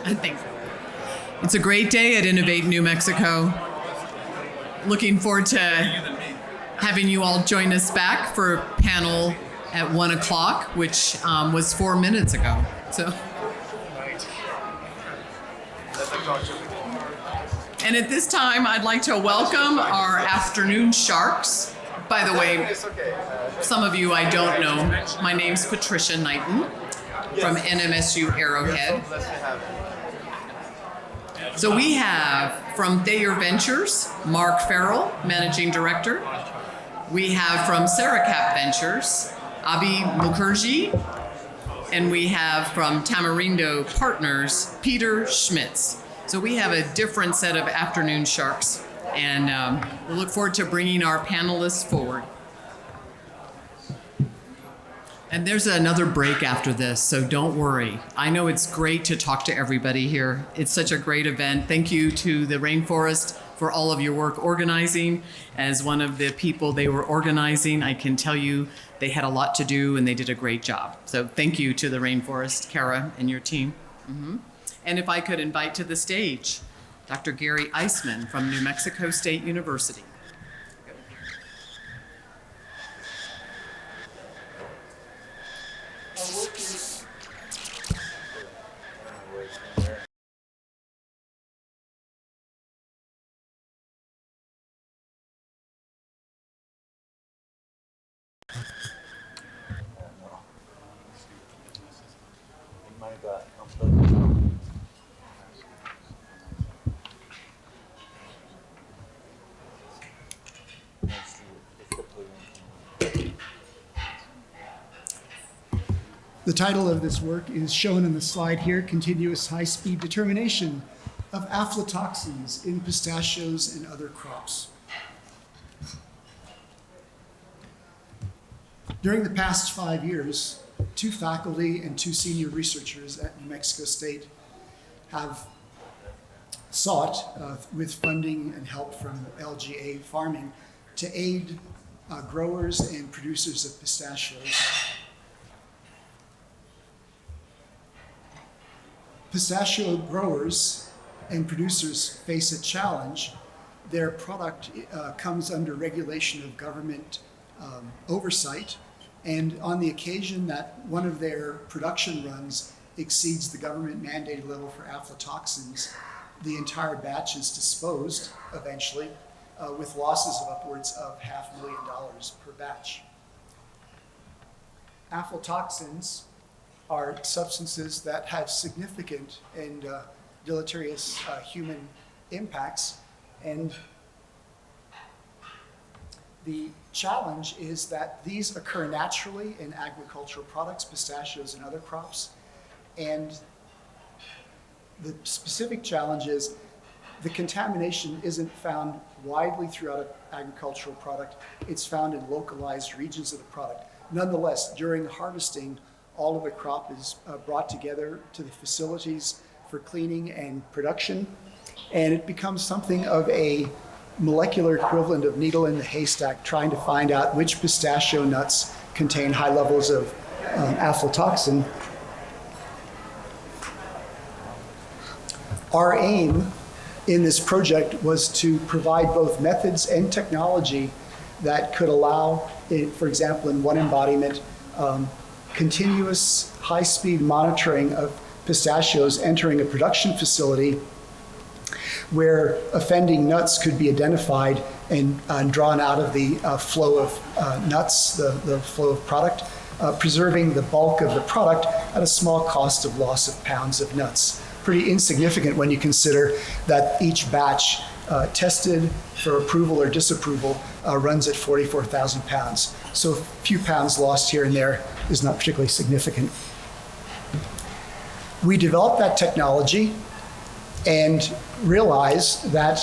I think it's a great day at Innovate New Mexico. Looking forward to having you all join us back for a panel at 1 o'clock, which was 4 minutes ago. So. And at this time, I'd like to welcome our afternoon sharks. By the way, some of you I don't know. My name's Patricia Knighton from NMSU Arrowhead. So we have from Thayer Ventures, Mark Farrell, Managing Director. We have from Saracap Ventures, Abhi Mukherjee. And we have from Tamarindo Partners, Peter Schmitz. So we have a different set of afternoon sharks, and we'll look forward to bringing our panelists forward. And there's another break after this, so don't worry. I know it's great to talk to everybody here. It's such a great event. Thank you to the Rainforest for all of your work organizing. As one of the people they were organizing, I can tell you they had a lot to do and they did a great job. So thank you to the Rainforest, Kara, and your team. And if I could invite to the stage, Dr. Gary Eiceman from New Mexico State University. The title of this work is shown in the slide here, Continuous High-Speed Determination of Aflatoxins in Pistachios and Other Crops. During the past 5 years, 2 faculty and 2 senior researchers at New Mexico State have sought, with funding and help from LGA Farming, to aid growers and producers of pistachios. Pistachio growers and producers face a challenge. Their product comes under regulation of government oversight, and on the occasion that one of their production runs exceeds the government mandated level for aflatoxins, the entire batch is disposed eventually with losses of upwards of $500,000 per batch. Aflatoxins are substances that have significant and deleterious human impacts. And the challenge is that these occur naturally in agricultural products, pistachios and other crops. And the specific challenge is the contamination isn't found widely throughout an agricultural product. It's found in localized regions of the product. Nonetheless, during harvesting, all of the crop is brought together to the facilities for cleaning and production, and it becomes something of a molecular equivalent of needle in the haystack, trying to find out which pistachio nuts contain high levels of aflatoxin. Our aim in this project was to provide both methods and technology that could allow, for example, in one embodiment, continuous high-speed monitoring of pistachios entering a production facility where offending nuts could be identified and drawn out of the flow of nuts, the flow of product, preserving the bulk of the product at a small cost of loss of pounds of nuts. Pretty insignificant when you consider that each batch tested for approval or disapproval runs at 44,000 pounds. So a few pounds lost here and there is not particularly significant. We developed that technology and realized that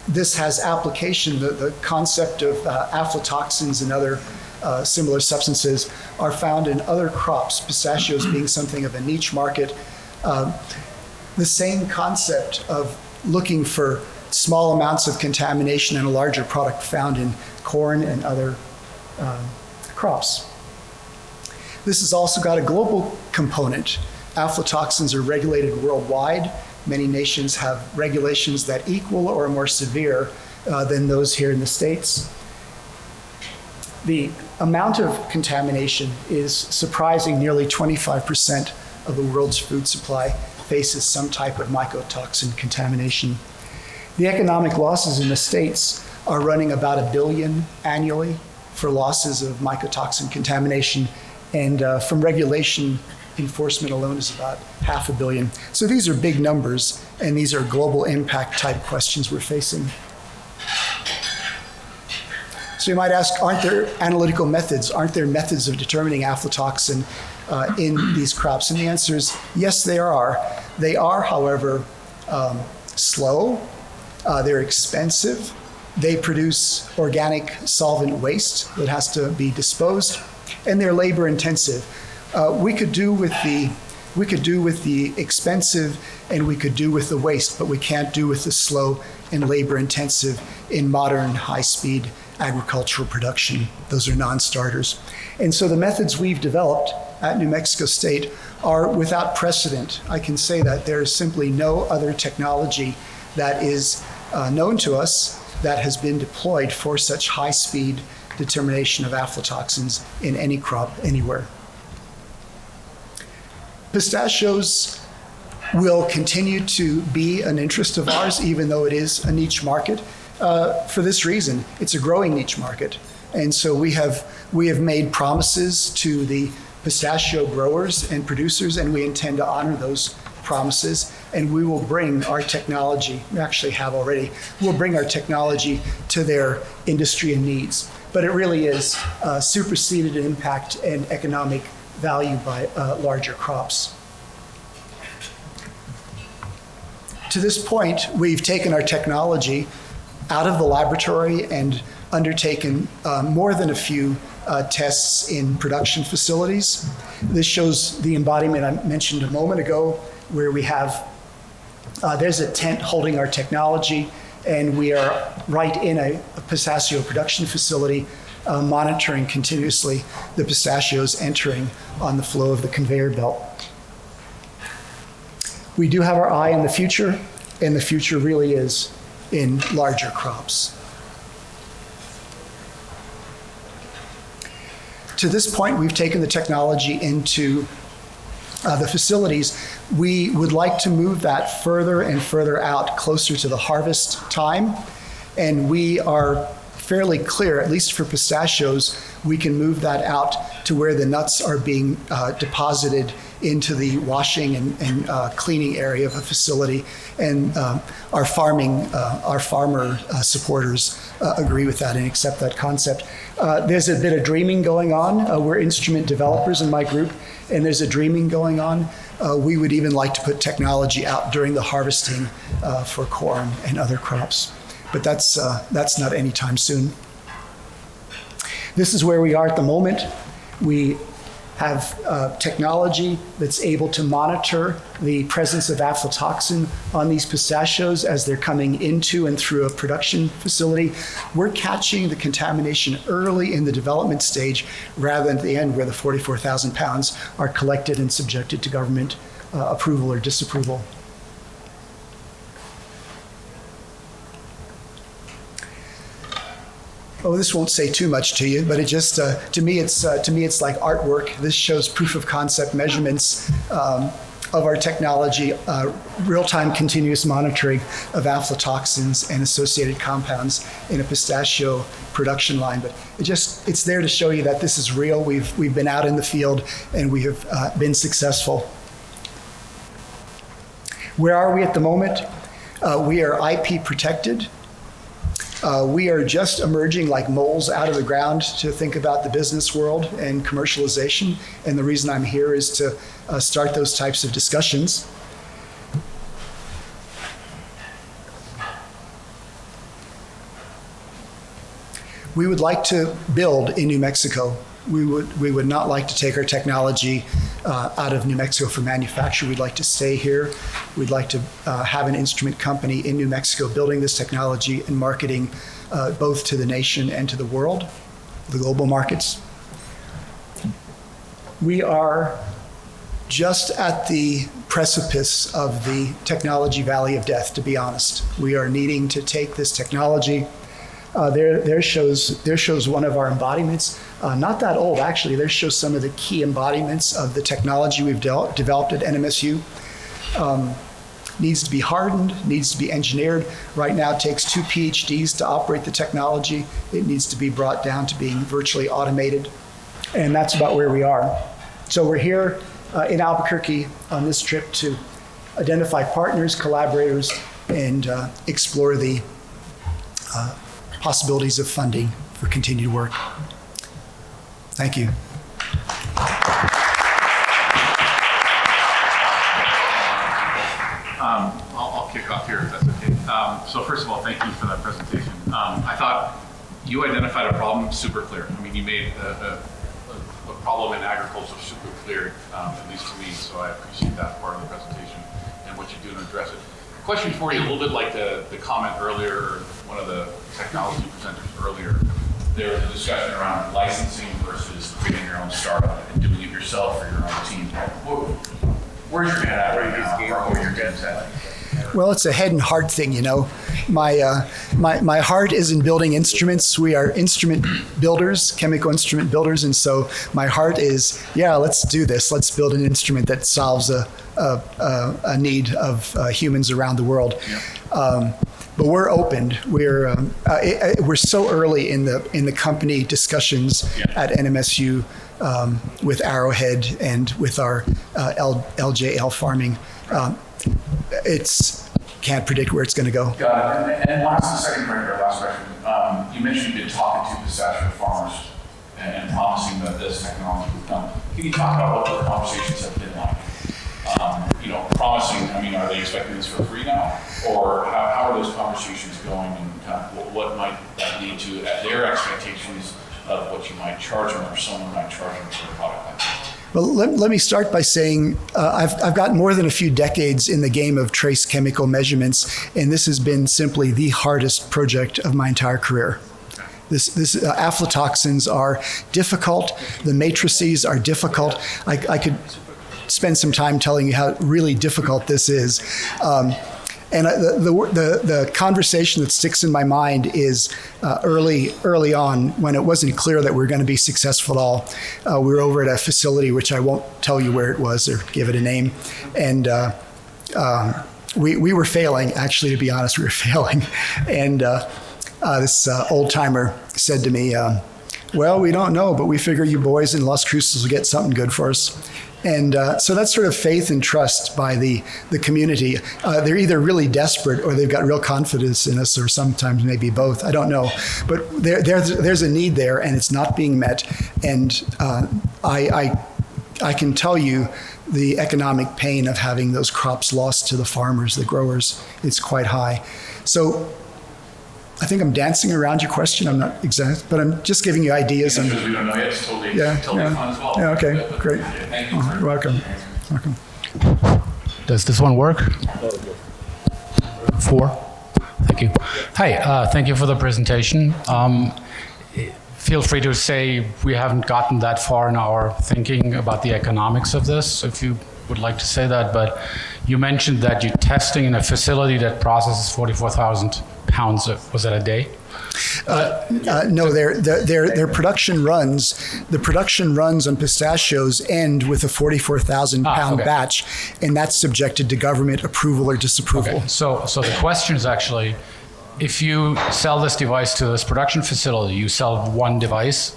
this has application. The concept of aflatoxins and other similar substances are found in other crops, pistachios being something of a niche market. The same concept of looking for small amounts of contamination in a larger product found in corn and other crops. This has also got a global component. Aflatoxins are regulated worldwide. Many nations have regulations that equal or are more severe than those here in the States. The amount of contamination is surprising. Nearly 25% of the world's food supply faces some type of mycotoxin contamination. The economic losses in the States are running about $1 billion annually for losses of mycotoxin contamination, and from regulation enforcement alone is about $500 million. So these are big numbers, and these are global impact type questions we're facing. So you might ask, aren't there analytical methods? Aren't there methods of determining aflatoxin in these crops? And the answer is yes, there are. They are, however, slow, they're expensive, they produce organic solvent waste that has to be disposed, and they're labor intensive. We could do with the expensive, and we could do with the waste, but we can't do with the slow and labor intensive in modern high-speed agricultural production. Those are non-starters. And so the methods we've developed at New Mexico State are without precedent. I can say that there is simply no other technology that is known to us that has been deployed for such high-speed determination of aflatoxins in any crop anywhere. Pistachios will continue to be an interest of ours, even though it is a niche market. For this reason, it's a growing niche market. And so we have made promises to the pistachio growers and producers, and we intend to honor those promises. And we will bring our technology, we actually have already, we'll bring our technology to their industry and needs. But it really is superseded in impact and economic value by larger crops. To this point, we've taken our technology out of the laboratory and undertaken more than a few tests in production facilities. This shows the embodiment I mentioned a moment ago, where we have, there's a tent holding our technology, and we are right in a pistachio production facility monitoring continuously the pistachios entering on the flow of the conveyor belt. We do have our eye on the future, and the future really is in larger crops. To this point, we've taken the technology into the facilities. We would like to move that further and further out, closer to the harvest time, and we are fairly clear, at least for pistachios, we can move that out to where the nuts are being deposited into the washing and cleaning area of a facility. And our farmer supporters agree with that and accept that concept. There's a bit of dreaming going on. We're instrument developers in my group, and there's a dreaming going on. We would even like to put technology out during the harvesting for corn and other crops. But that's not anytime soon. This is where we are at the moment. We have technology that's able to monitor the presence of aflatoxin on these pistachios as they're coming into and through a production facility. We're catching the contamination early in the development stage rather than at the end, where the 44,000 pounds are collected and subjected to government approval or disapproval. Oh, this won't say too much to you, but it just to me it's like artwork. This shows proof of concept measurements of our technology, real-time continuous monitoring of aflatoxins and associated compounds in a pistachio production line. But it's there to show you that this is real. We've been out in the field and we have been successful. Where are we at the moment? We are IP protected. We are just emerging like moles out of the ground to think about the business world and commercialization. And the reason I'm here is to start those types of discussions. We would like to build in New Mexico. We would not like to take our technology out of New Mexico for manufacture. We'd like to stay here. We'd like to have an instrument company in New Mexico building this technology and marketing both to the nation and to the world, the global markets. We are just at the precipice of the technology valley of death, to be honest. We are needing to take this technology. There shows one of our embodiments, not that old actually. There shows some of the key embodiments of the technology we've developed at NMSU. Needs to be hardened, needs to be engineered. Right now it takes 2 PhDs to operate the technology. It needs to be brought down to being virtually automated. And that's about where we are. So we're here in Albuquerque on this trip to identify partners, collaborators, and explore the possibilities of funding for continued work. Thank you. I'll kick off here if that's okay. So first of all, thank you for that presentation. I thought you identified a problem super clear. I mean, you made a problem in agriculture super clear, at least to me, so I appreciate that part of the presentation and what you do to address it. Question for you, a little bit like the comment earlier, or one of the technology presenters earlier. There was a discussion around licensing versus creating your own startup and doing it yourself or your own team. Where's your head at right now? Where your head's at? Well, it's a head and heart thing, you know. My heart is in building instruments. We are instrument builders, chemical instrument builders, and so my heart is, yeah, let's do this. Let's build an instrument that solves a need of humans around the world. Yeah. But we're open. We're so early in the company discussions at NMSU with Arrowhead and with our LJL farming. Can't predict where it's going to go. Got it. And the second part of your last question. You mentioned you've been talking to pistachio farmers and promising that this technology would come. Can you talk about what those conversations have been like? Promising, I mean, are they expecting this for free now? Or how are those conversations going, and kind of what might that lead to at their expectations of what you might charge them or someone might charge them for a product like that? Well, let me start by saying I've got more than a few decades in the game of trace chemical measurements, and this has been simply the hardest project of my entire career. Aflatoxins are difficult. The matrices are difficult. I could spend some time telling you how really difficult this is. And the conversation that sticks in my mind is early on, when it wasn't clear that we were going to be successful at all. We were over at a facility, which I won't tell you where it was or give it a name, and we were failing. Actually, to be honest, we were failing. And this old timer said to me, "Well, we don't know, but we figure you boys in Las Cruces will get something good for us." And so that's sort of faith and trust by the community. They're either really desperate or they've got real confidence in us, or sometimes maybe both. I don't know. But there's a need there, and it's not being met. And I can tell you the economic pain of having those crops lost to the farmers, the growers. It's quite high. So I think I'm dancing around your question. I'm not exact, but I'm just giving you ideas. We don't know yet. It's totally fun as well. Yeah, okay, great. Thank you. You're welcome. Does this one work? 4. Thank you. Hi, thank you for the presentation. Feel free to say we haven't gotten that far in our thinking about the economics of this, if you would like to say that, but you mentioned that you're testing in a facility that processes 44,000 pounds, was that a day? No, their production runs. The production runs on pistachios end with a 44,000 pound batch, and that's subjected to government approval or disapproval. Okay. So the question is actually, if you sell this device to this production facility, you sell one device,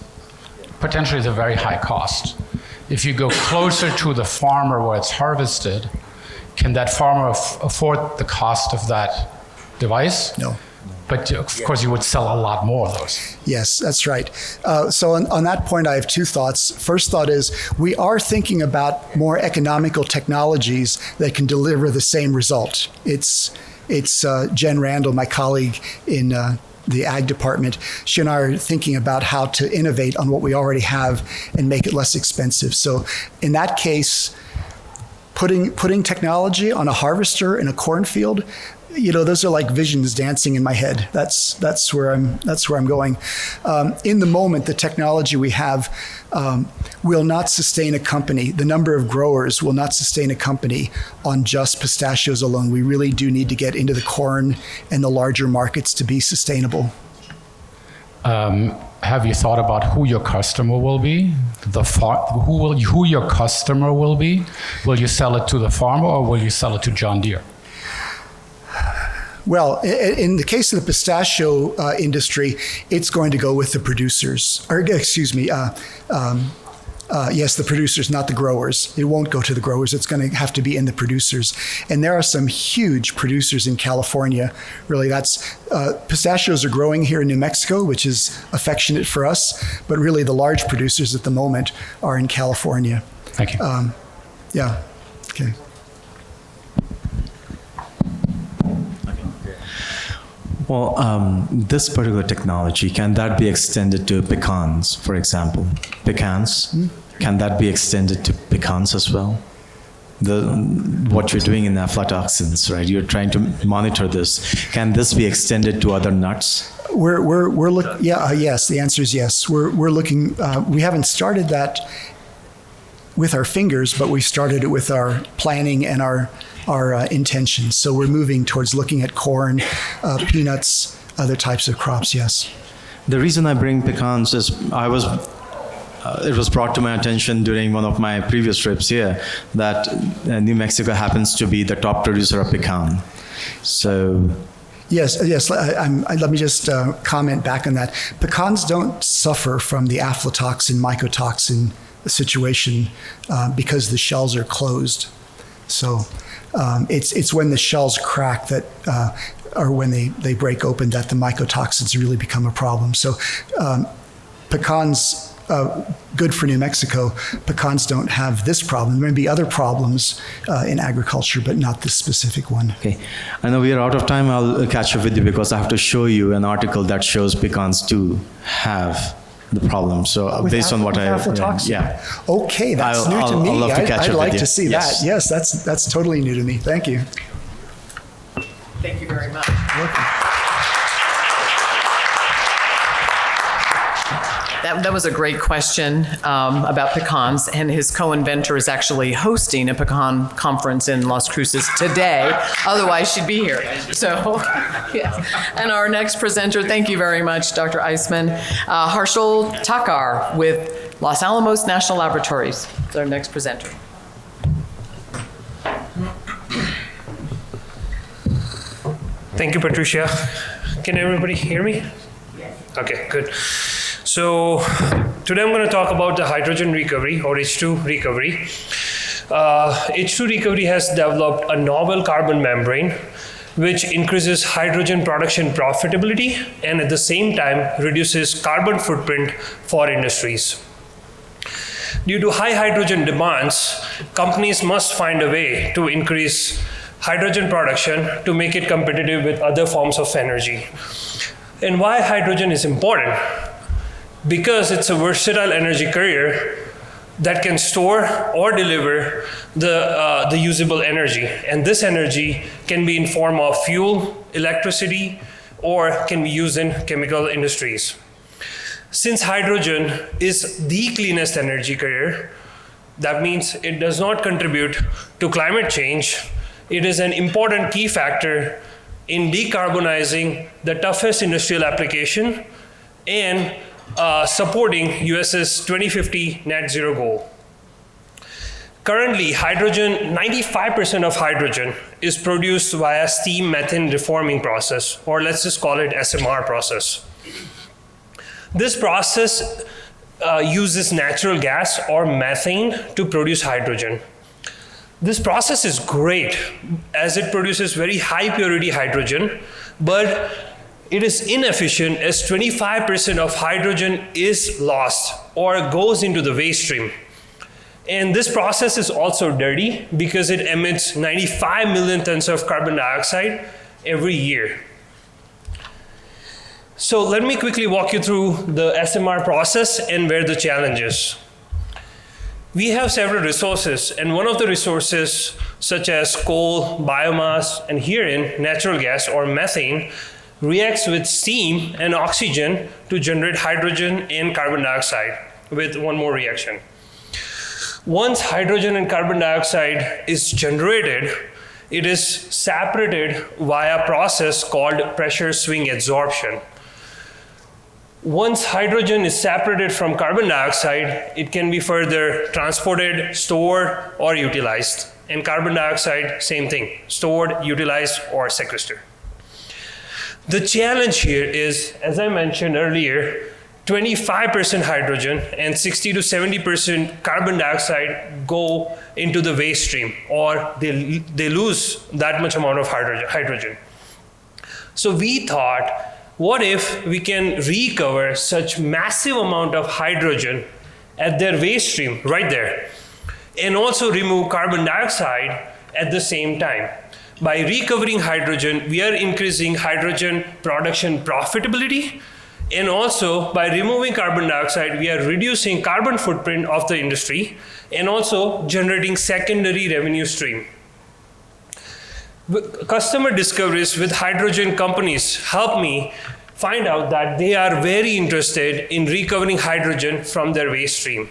potentially at a very high cost. If you go closer to the farmer where it's harvested, can that farmer afford the cost of that device? No. But of course, you would sell a lot more of those. Yes, that's right. So on that point, I have 2 thoughts. First thought is we are thinking about more economical technologies that can deliver the same result. It's Jen Randall, my colleague in the ag department. She and I are thinking about how to innovate on what we already have and make it less expensive. So in that case, putting technology on a harvester in a cornfield, those are like visions dancing in my head. That's where I'm going. In the moment, the technology we have will not sustain a company. The number of growers will not sustain a company on just pistachios alone. We really do need to get into the corn and the larger markets to be sustainable. Have you thought about who your customer will be? Who your customer will be? Will you sell it to the farmer or will you sell it to John Deere? Well, in the case of the pistachio industry, it's going to go with the producers, or excuse me, yes, the producers, not the growers. It won't go to the growers. It's going to have to be in the producers. And there are some huge producers in California. Really, pistachios are growing here in New Mexico, which is affectionate for us. But really, the large producers at the moment are in California. Thank you. Yeah. Okay. Well, this particular technology, can that be extended to pecans, for example? Pecans, can that be extended to pecans as well? What you're doing in aflatoxins, right? You're trying to monitor this. Can this be extended to other nuts? We're looking. Yeah. Yes. The answer is yes. We're looking. We haven't started that with our fingers, but we started it with our planning and our intentions. So we're moving towards looking at corn, peanuts, other types of crops, yes. The reason I bring pecans is it was brought to my attention during one of my previous trips here that New Mexico happens to be the top producer of pecan. So... Yes. Let me just comment back on that. Pecans don't suffer from the aflatoxin, mycotoxin situation because the shells are closed. So it's when the shells crack that, or when they break open, that the mycotoxins really become a problem. So pecans, good for New Mexico. Pecans don't have this problem. There may be other problems in agriculture, but not this specific one. Okay. I know we are out of time. I'll catch up with you because I have to show you an article that shows pecans do have the problem. So based on what yeah. Okay, that's new to me. I'll love to catch I'd up like with to you. see that. Yes, that's totally new to me. Thank you. Thank you very much. Welcome. That was a great question about pecans, and his co-inventor is actually hosting a pecan conference in Las Cruces today. Otherwise, she'd be here. So, yes. And our next presenter, thank you very much, Dr. Eiceman, Harshul Thakkar with Los Alamos National Laboratory is our next presenter. Thank you, Patricia. Can everybody hear me? Yes. Okay, good. So today I'm going to talk about the hydrogen recovery or H2 recovery. H2 recovery has developed a novel carbon membrane which increases hydrogen production profitability and at the same time reduces carbon footprint for industries. Due to high hydrogen demands, companies must find a way to increase hydrogen production to make it competitive with other forms of energy. And why hydrogen is important? Because it's a versatile energy carrier that can store or deliver the usable energy. And this energy can be in form of fuel, electricity, or can be used in chemical industries. Since hydrogen is the cleanest energy carrier, that means it does not contribute to climate change. It is an important key factor in decarbonizing the toughest industrial application and supporting US's 2050 net zero goal. Currently, 95% of hydrogen is produced via steam methane reforming process, or let's just call it SMR process. This process uses natural gas or methane to produce hydrogen. This process is great as it produces very high purity hydrogen, but it is inefficient as 25% of hydrogen is lost or goes into the waste stream. And this process is also dirty because it emits 95 million tons of carbon dioxide every year. So let me quickly walk you through the SMR process and where the challenge is. we have several resources, and one of the resources, such as coal, biomass, and herein natural gas or methane, reacts with steam and oxygen to generate hydrogen and carbon dioxide with one more reaction. Once hydrogen and carbon dioxide is generated, it is separated via a process called pressure swing adsorption. Once hydrogen is separated from carbon dioxide, it can be further transported, stored, or utilized. And carbon dioxide, same thing, stored, utilized, or sequestered. The challenge here is, as I mentioned earlier, 25% hydrogen and 60 to 70% carbon dioxide go into the waste stream, or they lose that much amount of hydrogen. So we thought, what if we can recover such massive amount of hydrogen at their waste stream right there, and also remove carbon dioxide at the same time? By recovering hydrogen, we are increasing hydrogen production profitability, and also by removing carbon dioxide, we are reducing carbon footprint of the industry and also generating secondary revenue stream. Customer discoveries with hydrogen companies help me find out that they are very interested in recovering hydrogen from their waste stream.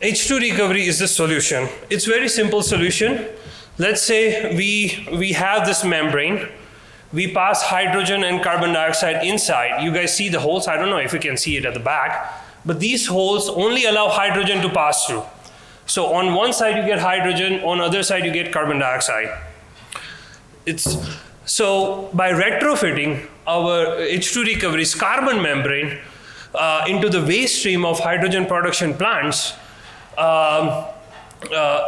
H2 recovery is the solution. It's a very simple solution. Let's say we have this membrane. We pass hydrogen and carbon dioxide inside. You guys see the holes? I don't know if you can see it at the back, but these holes only allow hydrogen to pass through. So on one side you get hydrogen, on the other side you get carbon dioxide. So by retrofitting our H2 recovery's carbon membrane into the waste stream of hydrogen production plants,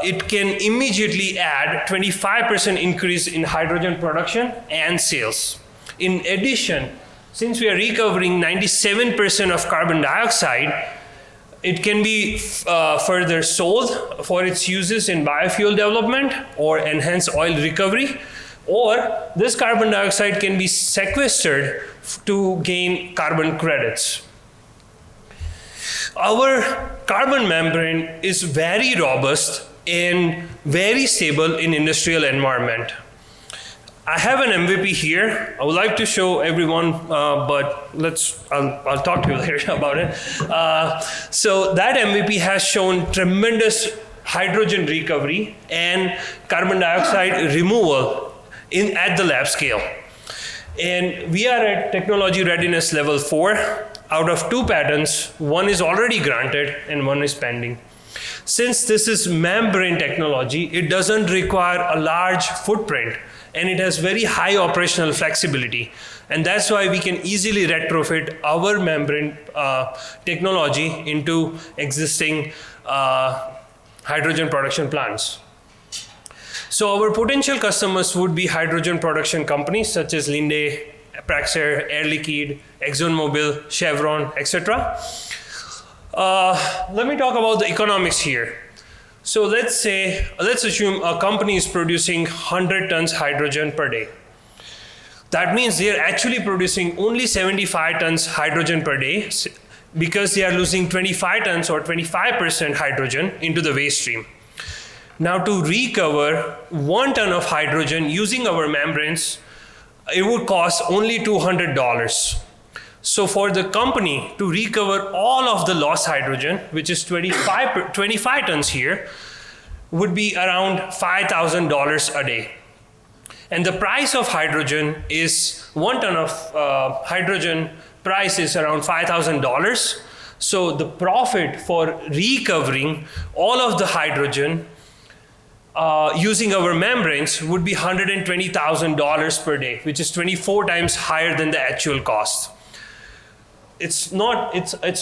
it can immediately add 25% increase in hydrogen production and sales. In addition, since we are recovering 97% of carbon dioxide, it can be further sold for its uses in biofuel development or enhanced oil recovery, or this carbon dioxide can be sequestered to gain carbon credits. Our carbon membrane is very robust and very stable in industrial environment. I have an MVP here. I would like to show everyone, but I'll talk to you later about it. So that MVP has shown tremendous hydrogen recovery and carbon dioxide removal at the lab scale. And we are at technology readiness level 4. Out of 2 patents, 1 is already granted and 1 is pending. Since this is membrane technology, it doesn't require a large footprint, and it has very high operational flexibility. And that's why we can easily retrofit our membrane technology into existing hydrogen production plants. So our potential customers would be hydrogen production companies such as Linde, Praxair, Air Liquide, ExxonMobil, Chevron, etc. Let me talk about the economics here. So let's assume a company is producing 100 tons hydrogen per day. That means they are actually producing only 75 tons hydrogen per day because they are losing 25 tons or 25% hydrogen into the waste stream. Now to recover 1 ton of hydrogen using our membranes, it would cost only $200. So for the company to recover all of the lost hydrogen, which is 25 tons here, would be around $5,000 a day. And the price of hydrogen is 1 ton of hydrogen price is around $5,000. So the profit for recovering all of the hydrogen using our membranes would be $120,000 per day, which is 24 times higher than the actual cost. It's not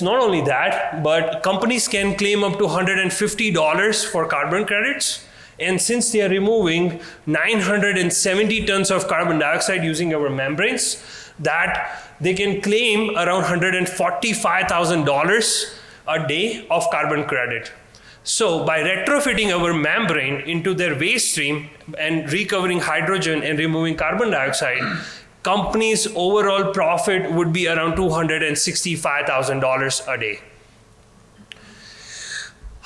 only that, but companies can claim up to $150 for carbon credits. And since they are removing 970 tons of carbon dioxide using our membranes, that they can claim around $145,000 a day of carbon credit. So by retrofitting our membrane into their waste stream and recovering hydrogen and removing carbon dioxide, companies' overall profit would be around $265,000 a day.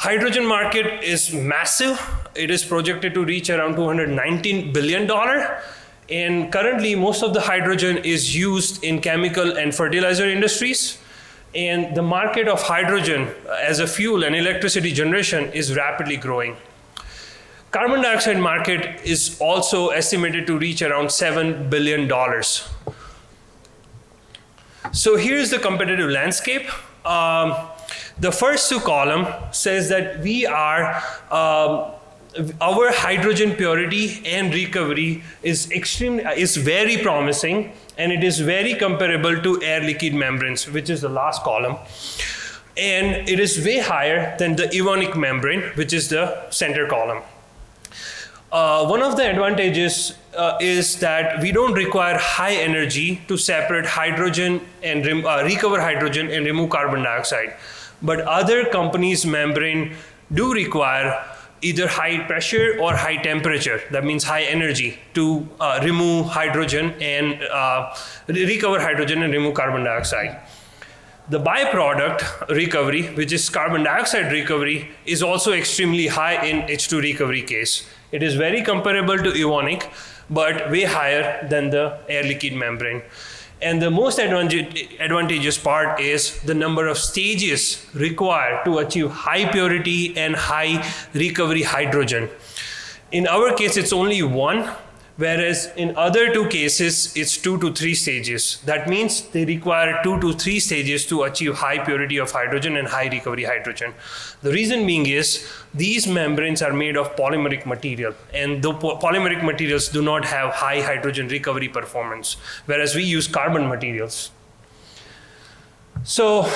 Hydrogen market is massive. It is projected to reach around $219 billion. And currently, most of the hydrogen is used in chemical and fertilizer industries. And the market of hydrogen as a fuel and electricity generation is rapidly growing. Carbon dioxide market is also estimated to reach around $7 billion. So here's the competitive landscape. The first two columns says that we are, our hydrogen purity and recovery is very promising, and it is very comparable to air-liquid membranes, which is the last column. And it is way higher than the ionic membrane, which is the center column. One of the advantages is that we don't require high energy to separate hydrogen and recover hydrogen and remove carbon dioxide. But other companies' membrane do require either high pressure or high temperature, that means high energy, to remove hydrogen and recover hydrogen and remove carbon dioxide. The byproduct recovery, which is carbon dioxide recovery, is also extremely high in H2 recovery case. It is very comparable to ionic, but way higher than the air-liquid membrane. And the most advantageous part is the number of stages required to achieve high purity and high recovery hydrogen. In our case, it's only one, whereas in other two cases, it's 2 to 3 stages. That means they require 2 to 3 stages to achieve high purity of hydrogen and high recovery hydrogen. The reason being is these membranes are made of polymeric material, and the polymeric materials do not have high hydrogen recovery performance, whereas we use carbon materials. So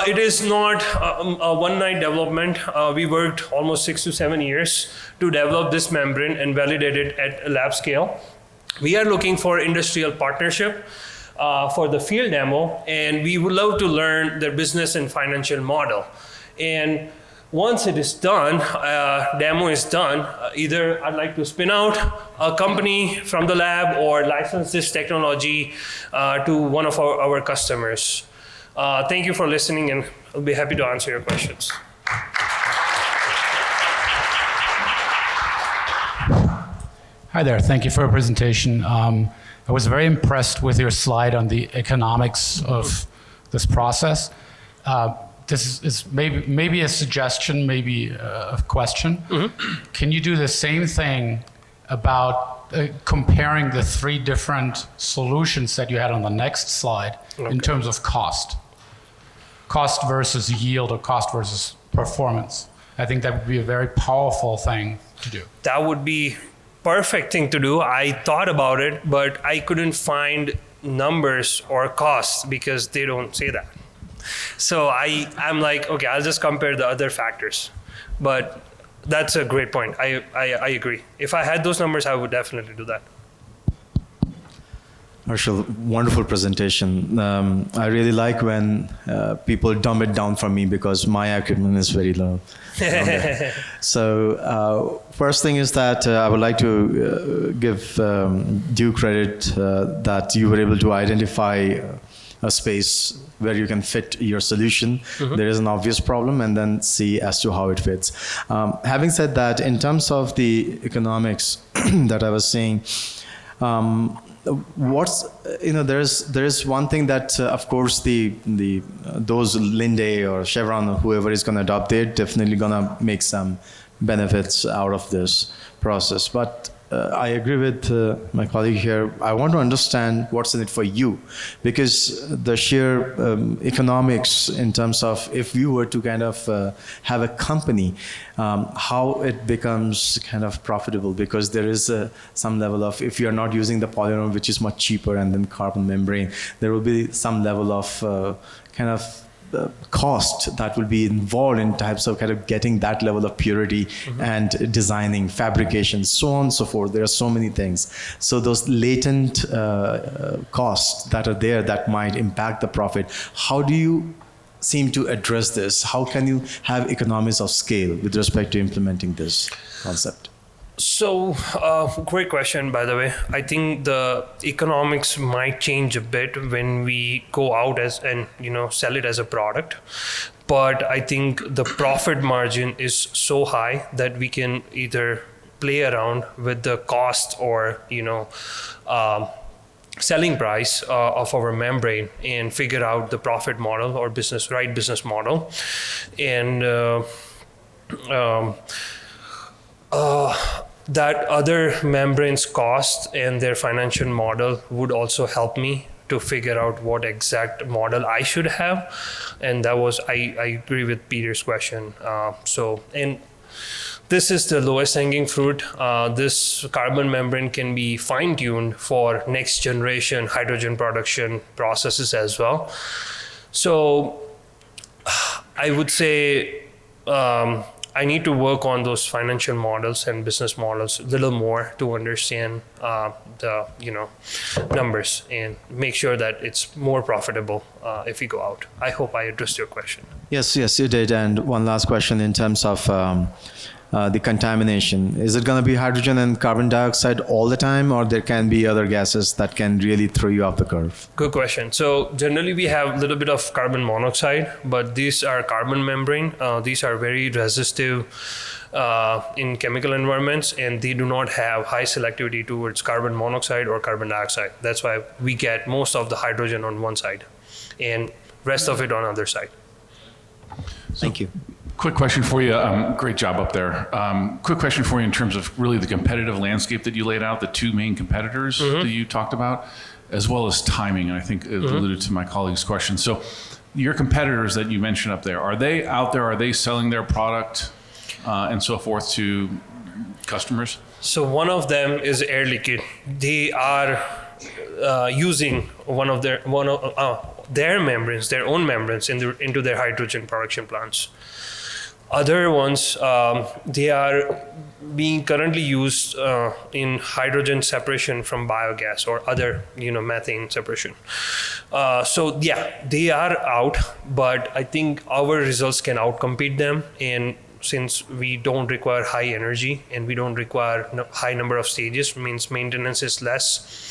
it is not a one-night development. We worked almost 6 to 7 years to develop this membrane and validate it at a lab scale. We are looking for industrial partnership for the field demo, and we would love to learn their business and financial model. And once it is done, demo is done, either I'd like to spin out a company from the lab or license this technology to one of our customers. Thank you for listening, and I'll be happy to answer your questions. Hi there. Thank you for your presentation. I was very impressed with your slide on the economics of this process. This is maybe a suggestion, maybe a question. Mm-hmm. Can you do the same thing about comparing the 3 different solutions that you had on the next slide in terms of cost? Cost versus yield, or cost versus performance. I think that would be a very powerful thing to do. That would be perfect thing to do. I thought about it, but I couldn't find numbers or costs because they don't say that. So I'm like, okay, I'll just compare the other factors. But that's a great point. I agree. If I had those numbers, I would definitely do that. Harshul, wonderful presentation. I really like when people dumb it down for me because my acumen is very low. So first thing is that I would like to give due credit that you were able to identify a space where you can fit your solution. Mm-hmm. There is an obvious problem, and then see as to how it fits. Having said that, in terms of the economics that I was saying, there is one thing that of course those Linde or Chevron or whoever is going to adopt, they're definitely going to make some benefits out of this process. But I agree with my colleague here. I want to understand what's in it for you, because the sheer economics in terms of if you were to kind of have a company, how it becomes kind of profitable, because there is some level of, if you're not using the polymer, which is much cheaper, and then carbon membrane, there will be some level of kind of cost that will be involved in types of kind of getting that level of purity. Mm-hmm. And designing, fabrication, so on and so forth. There are so many things. So those latent costs that are there that might impact the profit, how do you seem to address this? How can you have economies of scale with respect to implementing this concept? So, great question, by the way. I think the economics might change a bit when we go out and sell it as a product. but I think the profit margin is so high that we can either play around with the cost or selling price of our membrane and figure out the profit model or business model. And that other membranes cost and their financial model would also help me to figure out what exact model I should have. And that was, I agree with Peter's question. And this is the lowest hanging fruit. This carbon membrane can be fine-tuned for next generation hydrogen production processes as well. So I would say I need to work on those financial models and business models a little more to understand the numbers and make sure that it's more profitable if we go out. I hope I addressed your question. Yes, you did. And one last question in terms of the contamination. Is it going to be hydrogen and carbon dioxide all the time, or there can be other gases that can really throw you off the curve? Good question. So generally we have a little bit of carbon monoxide, but these are carbon membrane. These are very resistive in chemical environments, and they do not have high selectivity towards carbon monoxide or carbon dioxide. That's why we get most of the hydrogen on one side and rest of it on other side. Thank you. Quick question for you. Great job up there. Quick question for you in terms of really the competitive landscape that you laid out, the two main competitors that you talked about, as well as timing. And I think it alluded to my colleague's question. So your competitors that you mentioned up there, are they out there? Are they selling their product and so forth to customers? So one of them is Air Liquide. They are using one of their membranes, their own membranes into their hydrogen production plants. Other ones, they are being currently used in hydrogen separation from biogas or other, methane separation. So yeah, they are out, but I think our results can outcompete them. And since we don't require high energy and we don't require high number of stages, means maintenance is less.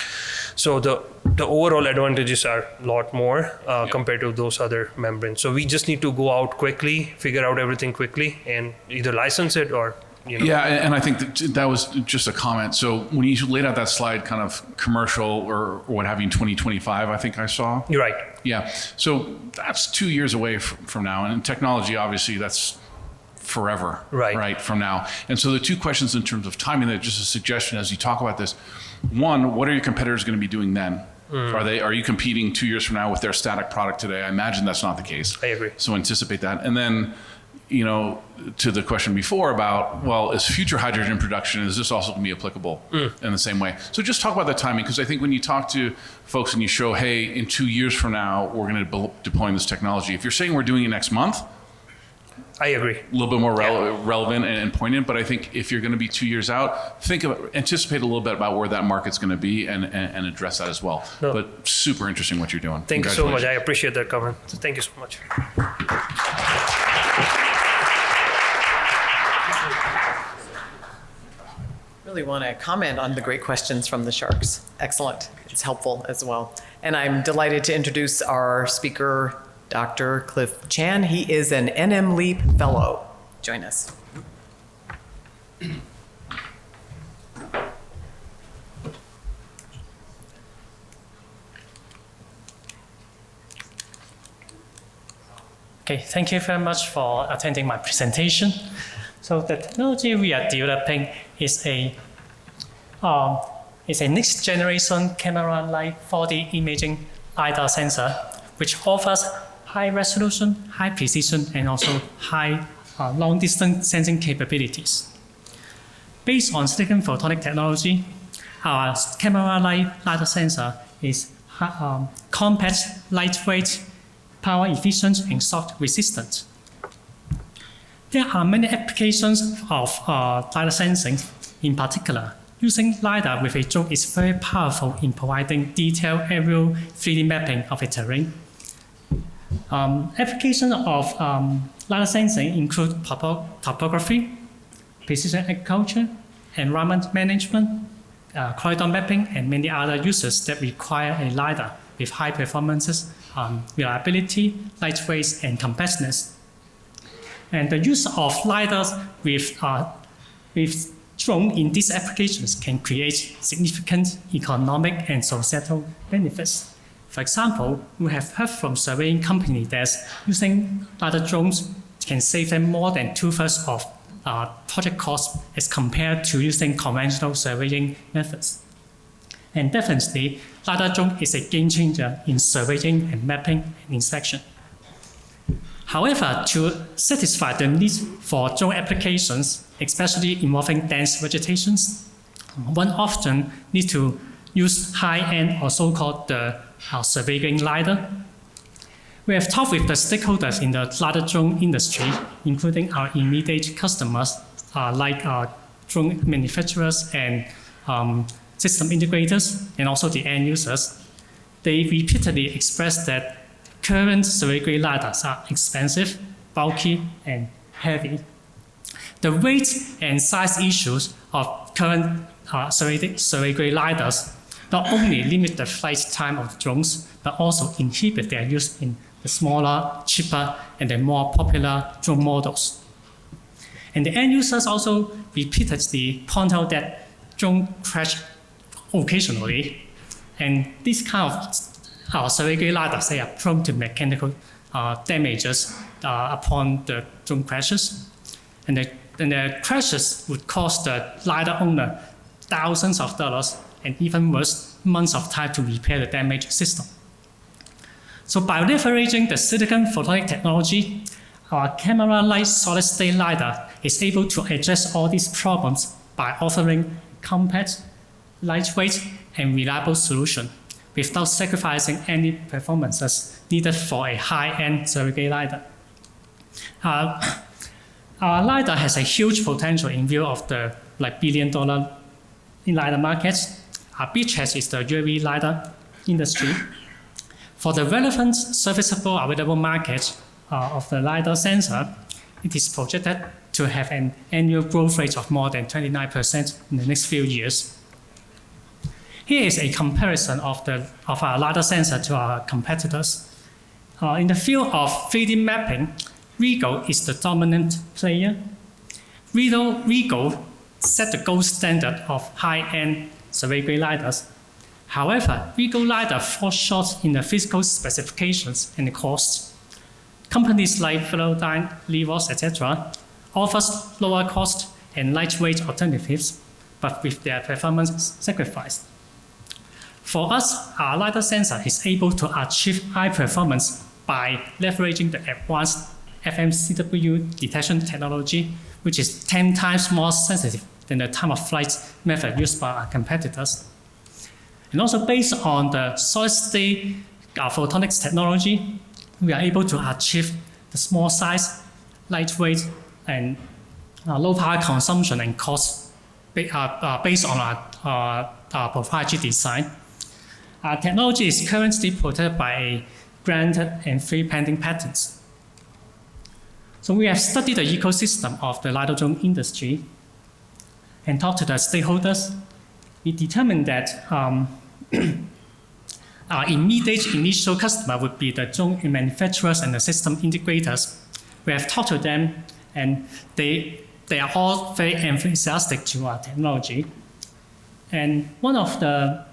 So the overall advantages are a lot more compared to those other membranes. So we just need to go out quickly, figure out everything quickly, and either license it or, Yeah, and I think that was just a comment. So when you laid out that slide, kind of commercial or what have you, in 2025, I think I saw. You're right. Yeah, so that's 2 years away from now. And in technology, obviously, that's forever, right, from now. And so the two questions in terms of timing, that just a suggestion as you talk about this. One, what are your competitors going to be doing then? Are you competing 2 years from now with their static product today? I imagine that's not the case. I agree. So anticipate that. And then, to the question before about, well, is future hydrogen production, is this also going to be applicable in the same way? So just talk about the timing, because I think when you talk to folks and you show, hey, in 2 years from now, we're going to be deploying this technology. If you're saying we're doing it next month, I agree. A little bit more relevant and poignant, but I think if you're going to be 2 years out, anticipate a little bit about where that market's going to be and address that as well. No. But super interesting what you're doing. Thank you so much. I appreciate that comment. Thank you so much. Really want to comment on the great questions from the Sharks. Excellent. It's helpful as well. And I'm delighted to introduce our speaker, Dr. Cliff Chan. He is an NM LEAP Fellow. Join us. Okay, thank you very much for attending my presentation. So the technology we are developing is a next generation camera-like 4D imaging LiDAR sensor, which offers high resolution, high precision, and also high long-distance sensing capabilities. Based on silicon photonic technology, our camera-like LiDAR sensor is compact, lightweight, power efficient, and shock resistant. There are many applications of LiDAR sensing. In particular, using LiDAR with a drone is very powerful in providing detailed aerial 3D mapping of a terrain. Applications of LiDAR sensing include topography, precision agriculture, environment management, corridor mapping, and many other uses that require a LiDAR with high performances, reliability, lightweight, and compactness And the use of LiDARs with drone in these applications can create significant economic and societal benefits. For example, we have heard from surveying companies that using LiDAR drones can save them more than 2/3 of project costs as compared to using conventional surveying methods. And definitely, LiDAR drone is a game changer in surveying and mapping and inspection. However, to satisfy the needs for drone applications, especially involving dense vegetations, one often needs to use high-end or so-called surveying LiDAR. We have talked with the stakeholders in the LiDAR drone industry, including our immediate customers like drone manufacturers and system integrators, and also the end users. They repeatedly expressed that current survey-grade LiDARs are expensive, bulky, and heavy. The weight and size issues of current survey-grade LiDARs not only limit the flight time of the drones, but also inhibit their use in the smaller, cheaper, and the more popular drone models. And the end users also repeatedly point out that drones crash occasionally, and this kind of survey-grade LiDARs, they are prone to mechanical damages upon the drone crashes. And the crashes would cost the LiDAR owner thousands of dollars and even worse, months of time to repair the damaged system. So by leveraging the silicon photonic technology, our camera-light solid-state LiDAR is able to address all these problems by offering compact, lightweight, and reliable solution without sacrificing any performances needed for a high-end surrogate LiDAR. Our LiDAR has a huge potential in view of the billion-dollar LiDAR markets. Our beachhead is the UAV LiDAR industry. For the relevant serviceable available market of the LiDAR sensor, it is projected to have an annual growth rate of more than 29% in the next few years. Here is a comparison of our LiDAR sensor to our competitors. In the field of 3D mapping, Rigo is the dominant player. Rigo set the gold standard of high-end survey-grade LiDARs. However, Rigo LiDAR falls short in the physical specifications and the cost. Companies like Velodyne, Livos, etc. offers lower cost and lightweight alternatives, but with their performance sacrificed. For us, our LiDAR sensor is able to achieve high performance by leveraging the advanced FMCW detection technology, which is 10 times more sensitive than the time-of-flight method used by our competitors. And also based on the solid-state photonics technology, we are able to achieve the small size, lightweight, and low power consumption and cost based on our proprietary design. Our technology is currently protected by a granted and 3 pending patents. So we have studied the ecosystem of the LiDAR drone industry and talked to the stakeholders. We determined that our immediate initial customer would be the drone manufacturers and the system integrators. We have talked to them, and they are all very enthusiastic to our technology. And one of the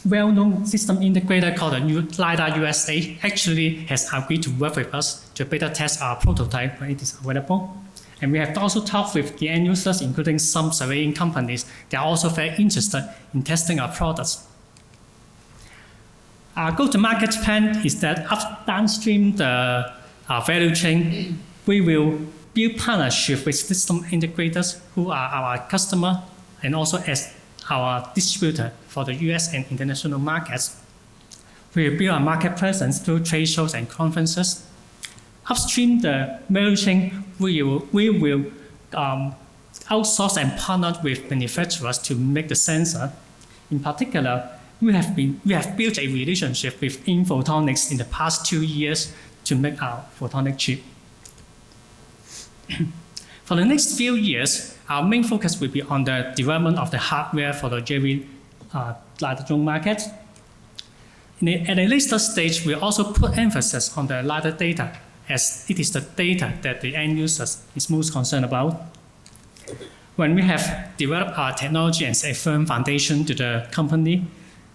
well-known system integrator called the LiDAR USA actually has agreed to work with us to beta test our prototype when it is available. And we have also talked with the end users, including some surveying companies. They are also very interested in testing our products. Our go-to-market plan is that downstream the value chain, we will build partnership with system integrators who are our customer and also as our distributor for the US and international markets. We will build a market presence through trade shows and conferences. Upstream the value chain, we will outsource and partner with manufacturers to make the sensor. In particular, we have built a relationship with OAM Photonics in the past 2 years to make our photonic chip. For the next few years, our main focus will be on the development of the hardware for the UAV LiDAR drone market. At a later stage, we'll also put emphasis on the LiDAR data as it is the data that the end users is most concerned about. When we have developed our technology and a firm foundation to the company,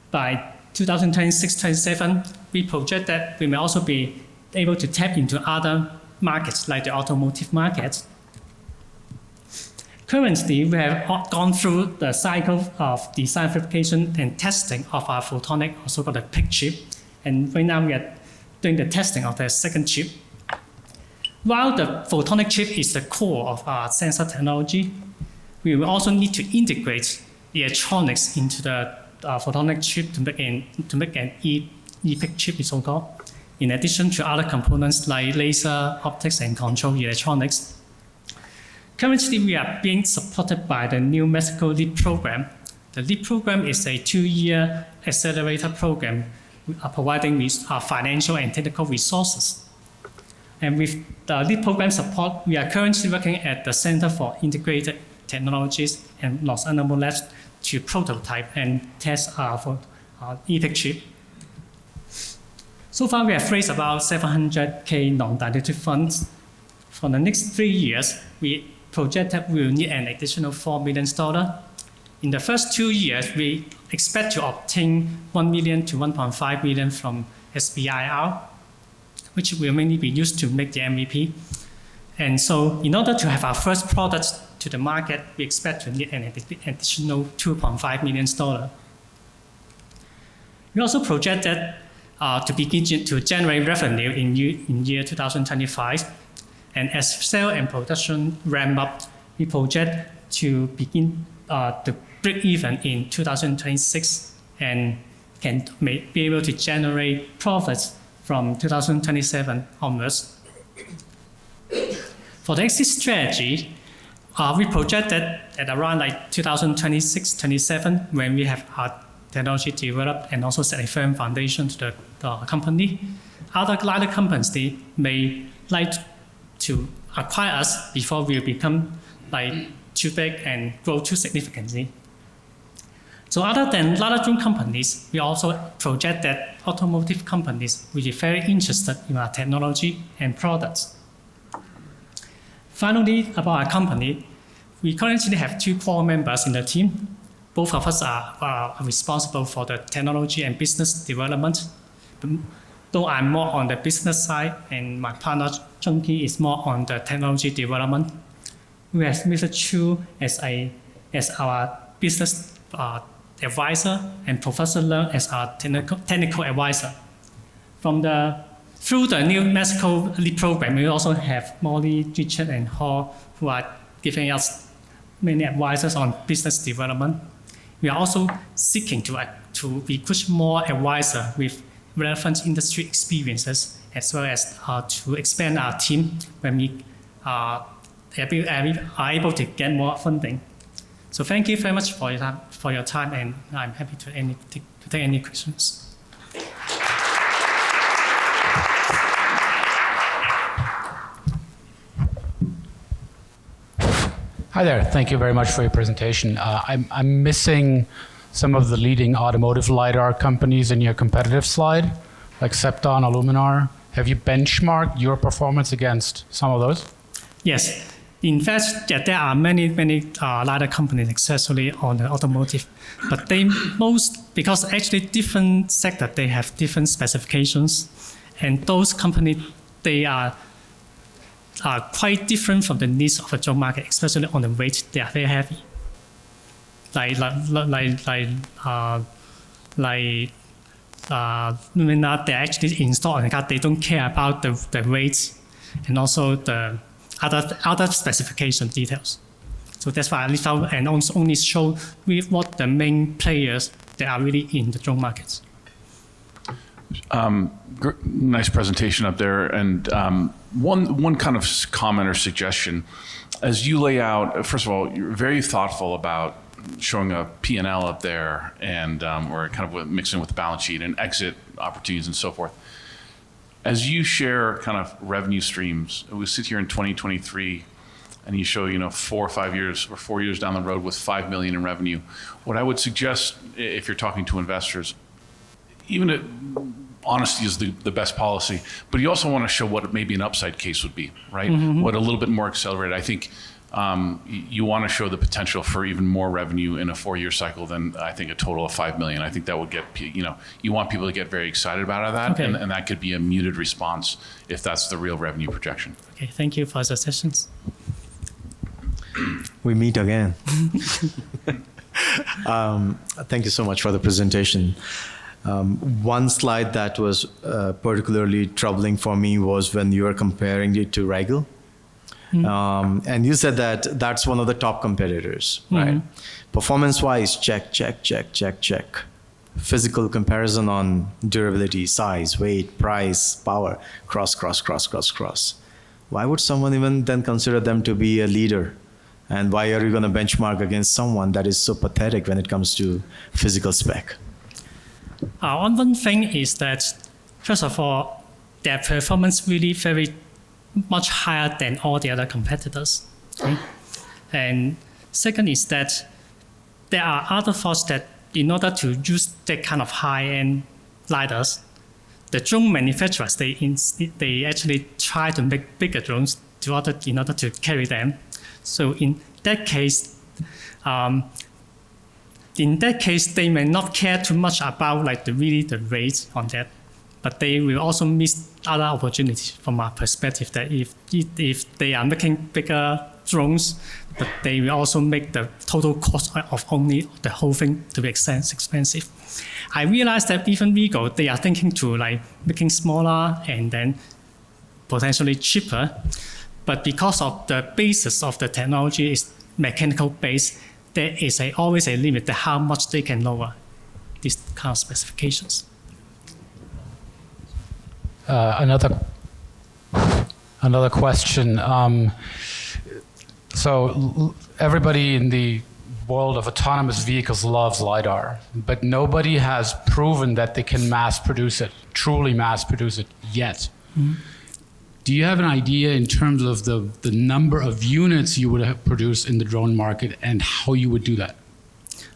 by 2026-27, we project that we may also be able to tap into other markets like the automotive market. Currently, we have gone through the cycle of design, verification, and testing of our photonic, or so-called the PIC chip, and right now we are doing the testing of the second chip. While the photonic chip is the core of our sensor technology, we will also need to integrate electronics into the photonic chip to make an e-PIC chip, so-called, in addition to other components like laser, optics, and control electronics. Currently, we are being supported by the New Mexico LEAP program. The LEAP program is a 2-year accelerator program providing financial and technical resources. And with the LEAP program support, we are currently working at the Center for Integrated Technologies and Los Alamos Labs to prototype and test our e-PIC chip. So far, we have raised about $700K non-dilutive funds. For the next 3 years, we project that we will need an additional $4 million. In the first 2 years, we expect to obtain $1 million to $1.5 million from SBIR, which will mainly be used to make the MVP. And so in order to have our first products to the market, we expect to need an additional $2.5 million. We also project that to begin to generate revenue in year 2025. And as sale and production ramp up, we project to begin to break even in 2026 and may be able to generate profits from 2027 onwards. For the exit strategy, we project that at around like 2026-27, when we have our technology developed and also set a firm foundation to the company, other larger companies, they may like to acquire us before we become like too big and grow too significantly. So other than larger drone companies, we also project that automotive companies will be very interested in our technology and products. Finally, about our company, we currently have 2 core members in the team. Both of us are responsible for the technology and business development. Though I'm more on the business side, and my partner Chunky is more on the technology development. We have Mr. Chu as our business advisor, and Professor Leung as our technical advisor. Through the New Mexico LEAP program, we also have Molly, Richard, and Hall, who are giving us many advisors on business development. We are also seeking to recruit more advisors with relevant industry experiences, as well as to expand our team when we are able to get more funding. So thank you very much for your time, and I'm happy to take any questions. Hi there. Thank you very much for your presentation. I'm missing some of the leading automotive LiDAR companies in your competitive slide, like Cepton, Illuminar. Have you benchmarked your performance against some of those? Yes. In fact, there are many LiDAR companies, especially on the automotive, but because actually different sector, they have different specifications, and those companies, they are quite different from the needs of the job market, especially on the weight. They are very heavy. Luminar, they actually install in the car. They don't care about the weights and also the other specification details. So that's why I leave out and only show with what the main players that are really in the drone markets. Nice presentation up there. And one kind of comment or suggestion, as you lay out, first of all, you're very thoughtful about showing a P&L up there and or kind of mixing with the balance sheet and exit opportunities and so forth. As you share kind of revenue streams, we sit here in 2023 and you show, 4 or 5 years or 4 years down the road with $5 million in revenue. What I would suggest, if you're talking to investors, even honesty is the best policy, but you also want to show what maybe an upside case would be, right? What a little bit more accelerated. I think you want to show the potential for even more revenue in a 4-year cycle than I think a total of 5 million. I think that would get, you want people to get very excited about that, Okay. and that could be a muted response if that's the real revenue projection. Okay, thank you for the sessions. We meet again. Thank you so much for the presentation. One slide that was particularly troubling for me was when you were comparing it to Rigel. And you said that that's one of the top competitors, right? Performance-wise, check, check, check, check, check. Physical comparison on durability, size, weight, price, power, cross, cross, cross, cross, cross. Why would someone even then consider them to be a leader? And why are you going to benchmark against someone that is so pathetic when it comes to physical spec? One thing is that, first of all, their performance really very much higher than all the other competitors. Okay? And second is that there are other thoughts that in order to use that kind of high-end LiDARs, the drone manufacturers, they actually try to make bigger drones in order to carry them. So in that case, they may not care too much about the rate on that, but they will also miss other opportunities from our perspective. That if they are making bigger drones, but they will also make the total cost of only the whole thing to be expensive. I realize that even Rigel, they are thinking to making smaller and then potentially cheaper. But because of the basis of the technology is mechanical based, there is always a limit to how much they can lower these kind of specifications. Another question. So everybody in the world of autonomous vehicles loves LiDAR, but nobody has proven that they can mass produce it, truly mass produce it yet. Do you have an idea in terms of the number of units you would have produced in the drone market and how you would do that?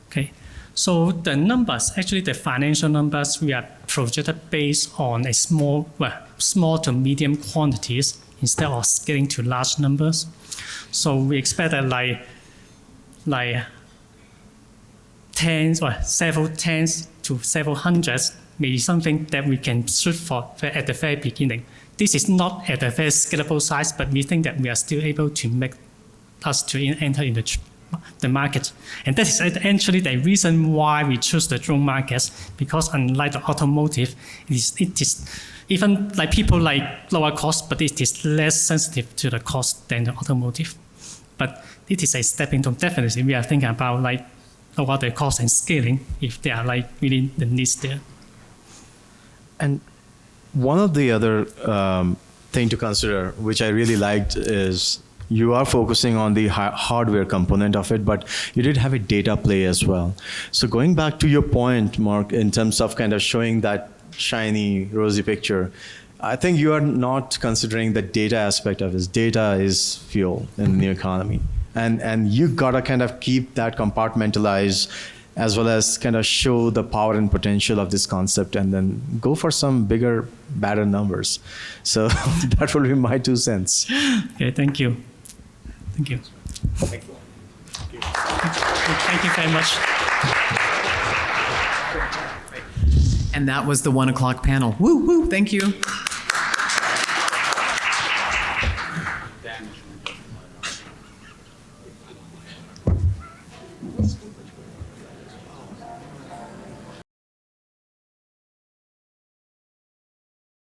Okay, so the numbers, actually the financial numbers, we are projected based on a small to medium quantities instead of scaling to large numbers. So we expect that like tens or several tens to several hundreds may be something that we can shoot for at the very beginning. This is not at a very scalable size, but we think that we are still able to make us to enter in the market. And that is actually the reason why we choose the drone markets, because unlike the automotive, it is even like people like lower cost, but it is less sensitive to the cost than the automotive. But it is a stepping stone. Definitely, we are thinking about lower the cost and scaling if there are really the needs there. And one of the other thing to consider, which I really liked, is you are focusing on the hardware component of it, but you did have a data play as well. So going back to your point, Mark, in terms of kind of showing that shiny, rosy picture, I think you are not considering the data aspect of it. Data is fuel in the economy. And you gotta kind of keep that compartmentalized, as well as kind of show the power and potential of this concept, and then go for some bigger, better numbers. So that will be my 2 cents. Okay, thank you. Thank you. Thank you. Thank you very much. And that was the 1 o'clock panel. Woo, woo, thank you.